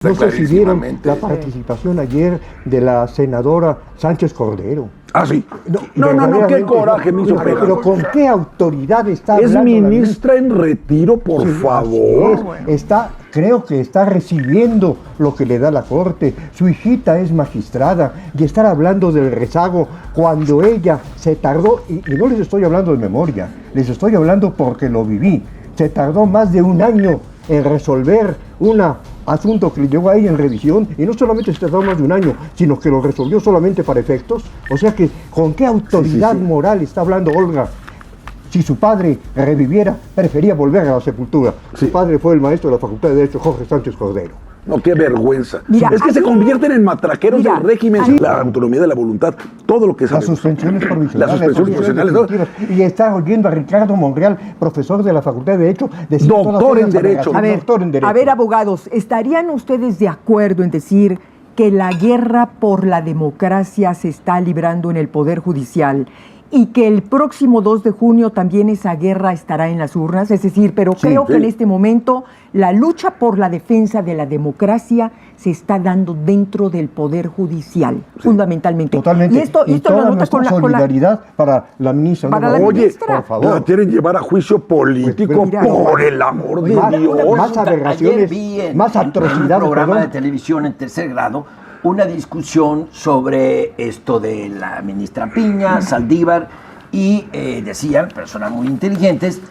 No sé si vieron la participación ayer de la senadora Sánchez Cordero. Ah, sí. No, qué coraje me hizo pegar. Pero ¿con qué autoridad está Es hablando? ministra en retiro, por favor. Creo que está recibiendo lo que le da la Corte. Su hijita es magistrada y estar hablando del rezago cuando ella se tardó, y no les estoy hablando de memoria, les estoy hablando porque lo viví. Se tardó más de un año en resolver un asunto que le llegó a ella en revisión, y no solamente se tardó más de un año, sino que lo resolvió solamente para efectos. O sea que, ¿con qué autoridad moral está hablando Olga? Si su padre reviviera, prefería volver a la sepultura. Su padre fue el maestro de la Facultad de Derecho, Jorge Sánchez Cordero. No, qué vergüenza. Mira, es que se convierten en matraqueros del régimen, la autonomía de la voluntad, todo lo que Las suspensiones provisionales. Las suspensiones provisionales. Y está oyendo a Ricardo Monreal, profesor de la Facultad de Derecho, decir doctor en Derecho. A ver, abogados, ¿estarían ustedes de acuerdo en decir que la guerra por la democracia se está librando en el Poder Judicial y que el próximo 2 de junio también esa guerra estará en las urnas? Es decir, pero creo que en este momento la lucha por la defensa de la democracia se está dando dentro del Poder Judicial, fundamentalmente. Totalmente. Y toda lo nota con la solidaridad para la ministra. Oye, por favor, la quieren llevar a juicio político, por el amor de Dios. Más aberraciones, más atrocidades. En un programa de televisión en tercer grado, una discusión sobre esto de la ministra Piña, Saldívar, y decían personas muy inteligentes,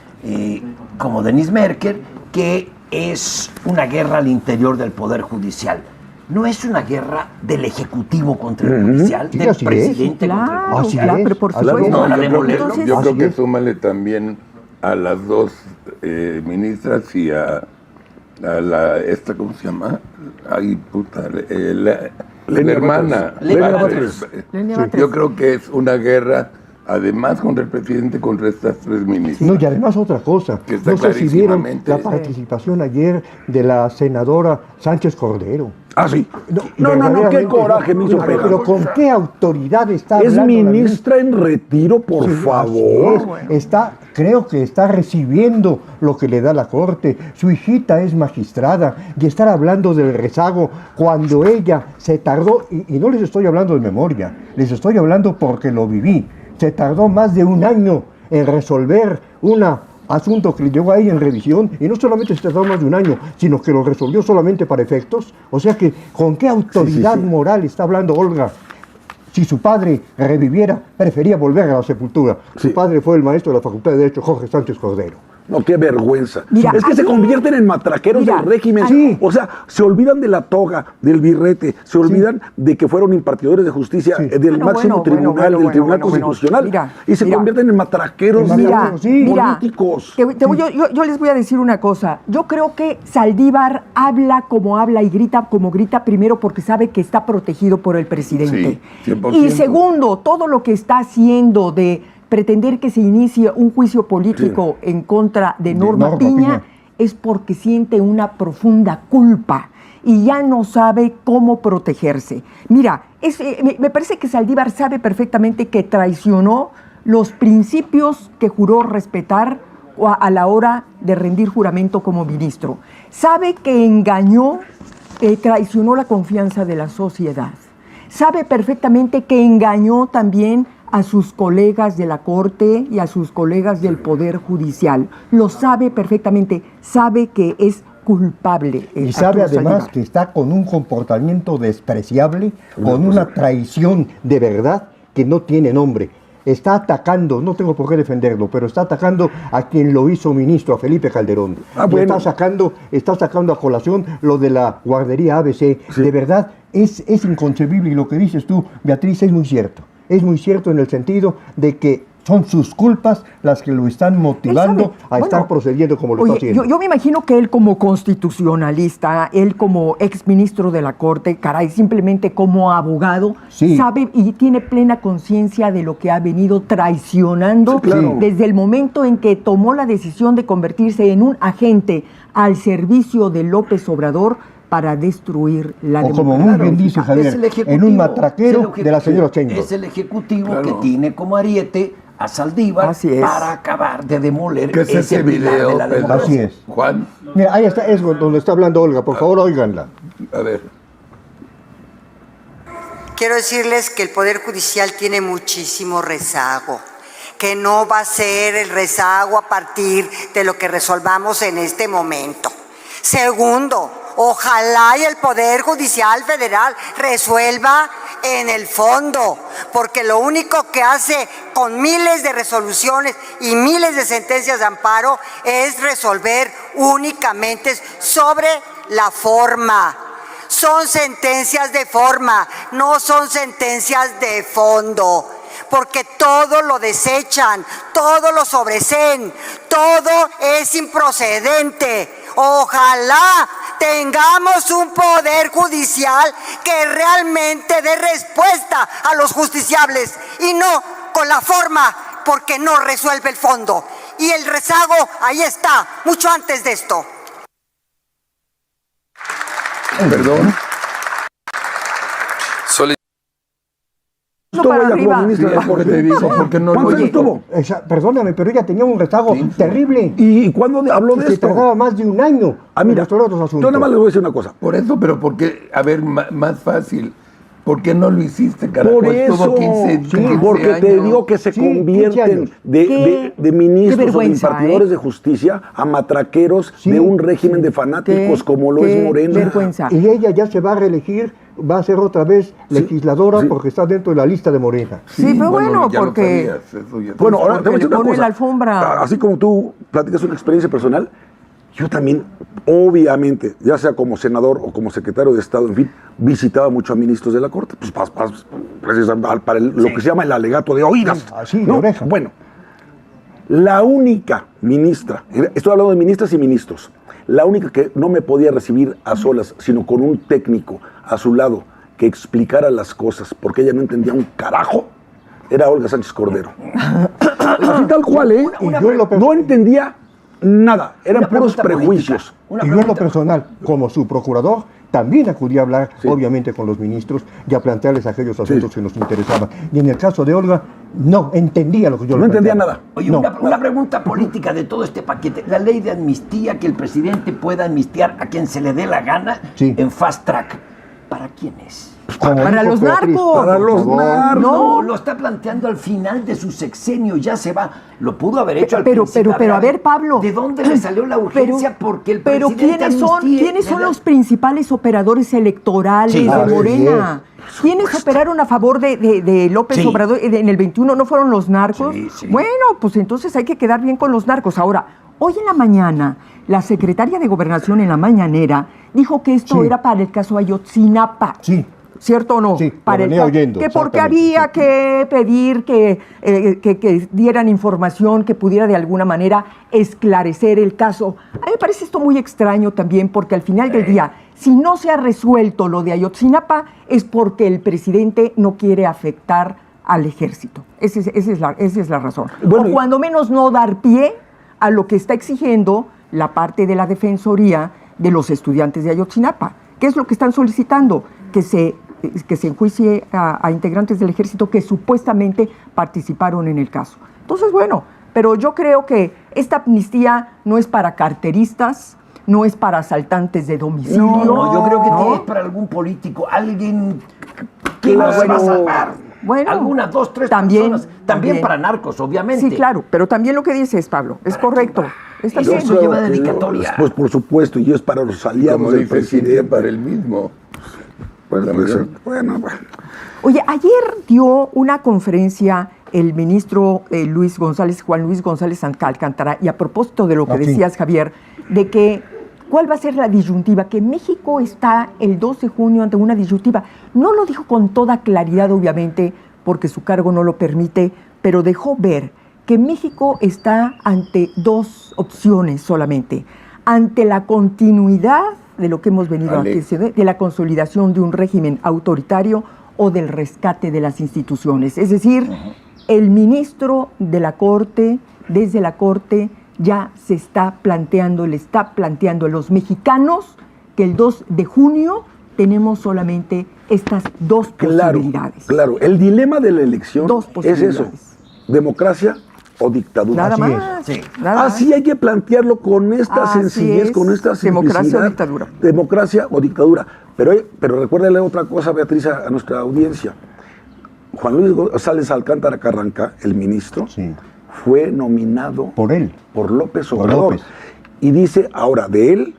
como Denis Merker, que es una guerra al interior del Poder Judicial. No es una guerra del Ejecutivo contra el Judicial, del presidente contra el Judicial. Claro, pero por supuesto. No, yo creo que súmale también a las dos ministras y a la esta, ¿cómo se llama? Ay, puta, la hermana. Lenia Batres. Yo creo que es una guerra, además contra el presidente, contra estas tres ministras. No, y además otra cosa. Que está no sé si vieron clarísimamente. la participación ayer de la senadora Sánchez Cordero. Ah, sí. No, qué coraje me hizo pegar. Pero ¿con qué autoridad está Es hablando? ministra en retiro, por favor. Creo que está recibiendo lo que le da la Corte. Su hijita es magistrada y estar hablando del rezago cuando ella se tardó, y no les estoy hablando de memoria, les estoy hablando porque lo viví. Se tardó más de un año en resolver un asunto que le llegó a ella en revisión, y no solamente se tardó más de un año, sino que lo resolvió solamente para efectos. O sea que, ¿con qué autoridad moral está hablando Olga? Si su padre reviviera, prefería volver a la sepultura. Su padre fue el maestro de la Facultad de Derecho, Jorge Sánchez Cordero. No, qué vergüenza. Mira, es que se convierten en matraqueros del régimen. O sea, se olvidan de la toga, del birrete, se olvidan de que fueron impartidores de justicia del máximo tribunal, del Tribunal Constitucional, y se convierten en matraqueros políticos. Yo les voy a decir una cosa. Yo creo que Saldívar habla y grita como grita, primero porque sabe que está protegido por el presidente. Sí, 100%. Y segundo, todo lo que está haciendo de pretender que se inicie un juicio político en contra de Norma Piña es porque siente una profunda culpa y ya no sabe cómo protegerse. Mira, me parece que Saldívar sabe perfectamente que traicionó los principios que juró respetar a la hora de rendir juramento como ministro. Sabe que engañó, traicionó la confianza de la sociedad. Sabe perfectamente que engañó también a sus colegas de la Corte y a sus colegas del Poder Judicial. Lo sabe perfectamente, sabe que es culpable. Y sabe además que está con un comportamiento despreciable, con una traición de verdad que no tiene nombre. Está atacando, no tengo por qué defenderlo, pero está atacando a quien lo hizo ministro, a Felipe Calderón. Está sacando a colación lo de la guardería ABC. De verdad, es inconcebible, y lo que dices tú, Beatriz, es muy cierto. Es muy cierto en el sentido de que son sus culpas las que lo están motivando a estar procediendo como lo está haciendo. Yo me imagino que él como constitucionalista, él como exministro de la Corte, caray, simplemente como abogado, sabe y tiene plena conciencia de lo que ha venido traicionando desde el momento en que tomó la decisión de convertirse en un agente al servicio de López Obrador para destruir la democracia. O como muy bien dice Javier, en un matraquero de la señora Sheinbaum. Es el Ejecutivo que tiene como ariete a Saldívar para acabar de demoler ese video. De la democracia. Así es. Juan. Mira, ahí está, es donde está hablando Olga, por favor, óiganla. A ver. Quiero decirles que el Poder Judicial tiene muchísimo rezago, que no va a ser el rezago a partir de lo que resolvamos en este momento. Segundo, ojalá y el Poder Judicial Federal resuelva en el fondo, porque lo único que hace con miles de resoluciones y miles de sentencias de amparo es resolver únicamente sobre la forma. Son sentencias de forma, no son sentencias de fondo, porque todo lo desechan, todo lo sobreseen, todo es improcedente. Ojalá tengamos un poder judicial que realmente dé respuesta a los justiciables y no con la forma, porque no resuelve el fondo. Y el rezago ahí está, mucho antes de esto. Perdón. Para arriba. Porque no lo estuvo. Perdóname, pero ella tenía un rezago terrible. ¿Y cuándo habló de Se esto? tardaba más de un año. Mira, en otros asuntos. yo nada más les voy a decir una cosa. Por eso, pero porque, a ver, más fácil. ¿Por qué no lo hiciste, carajo? Por eso, 15 porque años. te digo que se convierten de ministros o de impartidores de justicia a matraqueros de un régimen de fanáticos como lo es Morena. Vergüenza. Y ella ya se va a reelegir, va a ser otra vez legisladora porque está dentro de la lista de Morena. Sí, pero bueno, ya lo porque... sabías, eso ya Bueno, ahora te voy a decir una pone cosa. la alfombra. Así como tú platicas una experiencia personal, yo también, obviamente, ya sea como senador o como secretario de Estado, en fin, visitaba mucho a ministros de la Corte, pues para lo que se llama el alegato de oídas. Así, de ¿no? oreja. Bueno, la única ministra, estoy hablando de ministras y ministros, la única que no me podía recibir a solas, sino con un técnico a su lado que explicara las cosas, porque ella no entendía un carajo, era Olga Sánchez Cordero. Así tal cual, ¿eh? No entendía nada, eran puros prejuicios. Y yo en lo personal, como su procurador, también acudí a hablar, obviamente, con los ministros y a plantearles aquellos asuntos que nos interesaban. Y en el caso de Olga, no entendía lo que yo le No entendía planteaba. nada. Oye, una pregunta política de todo este paquete. La ley de amnistía, que el presidente pueda amnistiar a quien se le dé la gana en fast track. ¿Para quién es? Para los narcos. Para los narcos. No, lo está planteando al final de su sexenio, ya se va. Lo pudo haber hecho al Pero principio. a ver, Pablo. ¿De dónde le salió la urgencia? Porque el presidente ¿quiénes son los principales operadores electorales de Morena? ¿Quiénes operaron a favor de López Obrador en el 21? ¿No fueron los narcos? Bueno, pues entonces hay que quedar bien con los narcos. Ahora, hoy en la mañana, la secretaria de Gobernación en la mañanera dijo que esto era para el caso Ayotzinapa. Sí. ¿Cierto o no? Sí, para lo venía oyendo, que porque exactamente, había que pedir que dieran información que pudiera de alguna manera esclarecer el caso. A mí me parece esto muy extraño también, porque al final del día, si no se ha resuelto lo de Ayotzinapa, es porque el presidente no quiere afectar al ejército. Esa es la razón. Bueno, o cuando menos no dar pie a lo que está exigiendo la parte de la defensoría de los estudiantes de Ayotzinapa. ¿Qué es lo que están solicitando? Que se enjuicie a integrantes del ejército que supuestamente participaron en el caso. Entonces, bueno, pero yo creo que esta amnistía no es para carteristas, no es para asaltantes de domicilio. No, yo creo que es para algún político, alguien que nos va a salvar. Bueno, algunas 2, 3 también, personas. También para narcos, obviamente. Sí, claro, pero también lo que dices, Pablo, es correcto. Está bien. Eso lleva dedicatoria. Pues por supuesto, y es para los aliados Como del dice, presidente. para el mismo. Bueno. Oye, ayer dio una conferencia el ministro Juan Luis González Alcántara, y a propósito de lo que decías, Javier, de que ¿cuál va a ser la disyuntiva? Que México está el 2 de junio ante una disyuntiva. No lo dijo con toda claridad, obviamente, porque su cargo no lo permite, pero dejó ver que México está ante dos opciones solamente. Ante la continuidad de lo que hemos venido diciendo, de la consolidación de un régimen autoritario o del rescate de las instituciones. Es decir, el ministro de la Corte, desde la Corte, ya le está planteando a los mexicanos que el 2 de junio tenemos solamente estas dos posibilidades. Claro, el dilema de la elección es eso, democracia o dictadura. Nada más. Sí. Así hay que plantearlo con esta sencillez, con esta simplicidad. Democracia o dictadura. Democracia o dictadura. Pero recuérdale otra cosa, Beatriz, a nuestra audiencia. Juan Luis González Alcántara Carranca, el ministro, fue nominado por López Obrador. Y dice ahora de él,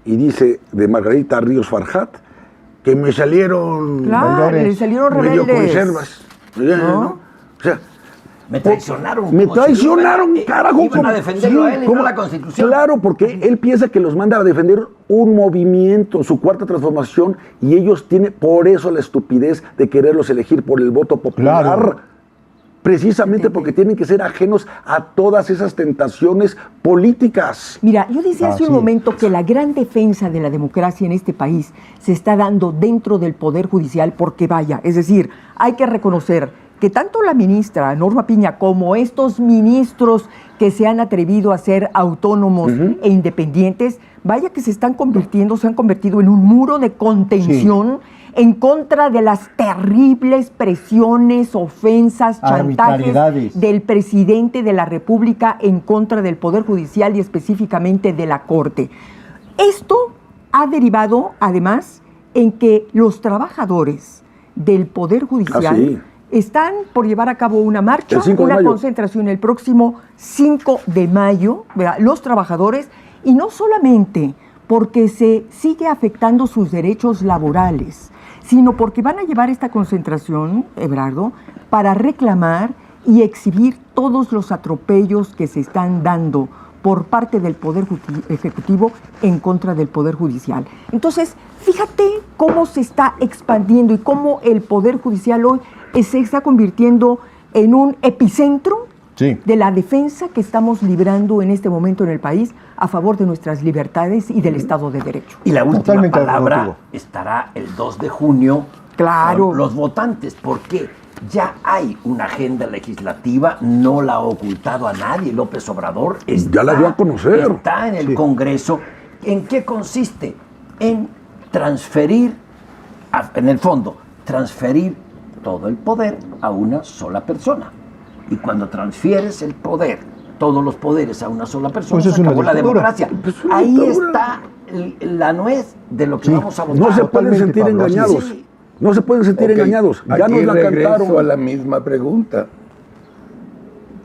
y dice de Margarita Ríos Farjat, que me salieron... Claro, le salieron rebeldes. Medio conservas. ¿No? O sea... Me traicionaron. Me traicionaron, carajo. Iban a defenderlo a él y no a la Constitución. Claro, porque él piensa que los manda a defender un movimiento, su cuarta transformación, y ellos tienen, por eso la estupidez de quererlos elegir por el voto popular. Claro. Precisamente porque tienen que ser ajenos a todas esas tentaciones políticas. Mira, yo decía hace un momento que la gran defensa de la democracia en este país se está dando dentro del Poder Judicial porque vaya, es decir, hay que reconocer que tanto la ministra Norma Piña como estos ministros que se han atrevido a ser autónomos e independientes, vaya que se han convertido en un muro de contención en contra de las terribles presiones, ofensas, chantajes del presidente de la República en contra del Poder Judicial y específicamente de la Corte. Esto ha derivado, además, en que los trabajadores del Poder Judicial están por llevar a cabo una marcha, una concentración el próximo 5 de mayo, ¿verdad? Los trabajadores, y no solamente porque se sigue afectando sus derechos laborales, sino porque van a llevar esta concentración, Everardo, para reclamar y exhibir todos los atropellos que se están dando por parte del Poder Ejecutivo en contra del Poder Judicial. Entonces, fíjate cómo se está expandiendo y cómo el Poder Judicial hoy se está convirtiendo en un epicentro de la defensa que estamos librando en este momento en el país a favor de nuestras libertades y del Estado de Derecho. Y la última palabra estará el 2 de junio con los votantes, porque ya hay una agenda legislativa, no la ha ocultado a nadie. López Obrador ya la dio a conocer. Está en el Congreso. ¿En qué consiste? En transferir, en el fondo, transferir todo el poder a una sola persona. Y cuando transfieres el poder, todos los poderes a una sola persona, se acabó la democracia. Ahí está la nuez de lo que vamos a votar. No se pueden sentir engañados. No se pueden sentir engañados. Ya nos la cantaron. A la misma pregunta.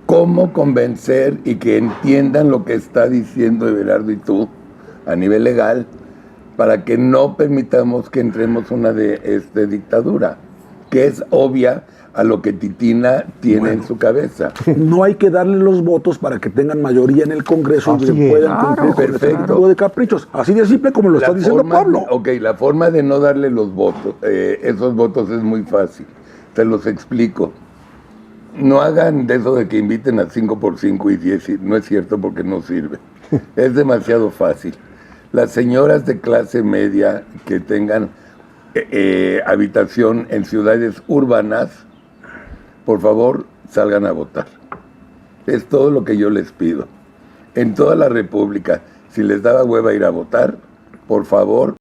¿Cómo convencer y que entiendan lo que está diciendo Everardo y tú a nivel legal para que no permitamos que entremos una dictadura, que es obvia a lo que Titina tiene en su cabeza? No hay que darle los votos para que tengan mayoría en el Congreso y puedan cumplir perfecto de caprichos. Así de simple como lo está diciendo Pablo. La forma de no darle los votos, esos votos es muy fácil. Te los explico. No hagan de eso de que inviten a 5x5 y 10, no es cierto porque no sirve. Es demasiado fácil. Las señoras de clase media que tengan habitación en ciudades urbanas, por favor, salgan a votar. Es todo lo que yo les pido. En toda la República, si les daba hueva ir a votar, por favor,